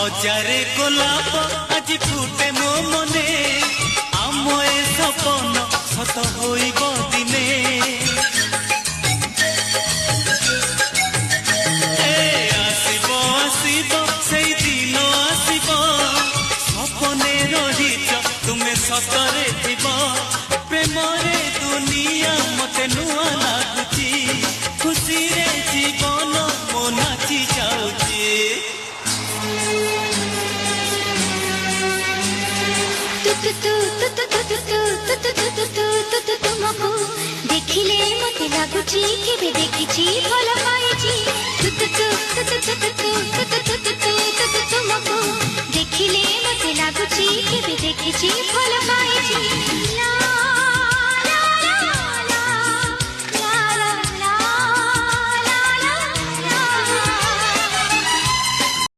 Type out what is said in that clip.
हजारे गोलाप आज फुटे मो मने आम ए सपन सत होइब दिने आसिब आसिब सेई दिन आसिब सपने रहिच तुमे सतरे थिब प्रेम रे दुनिया मते नुआ लागुची खुशी रे जीवन मो नाची जाउची तुमको देखिले मते लागुची केबे देखिची भल पाइची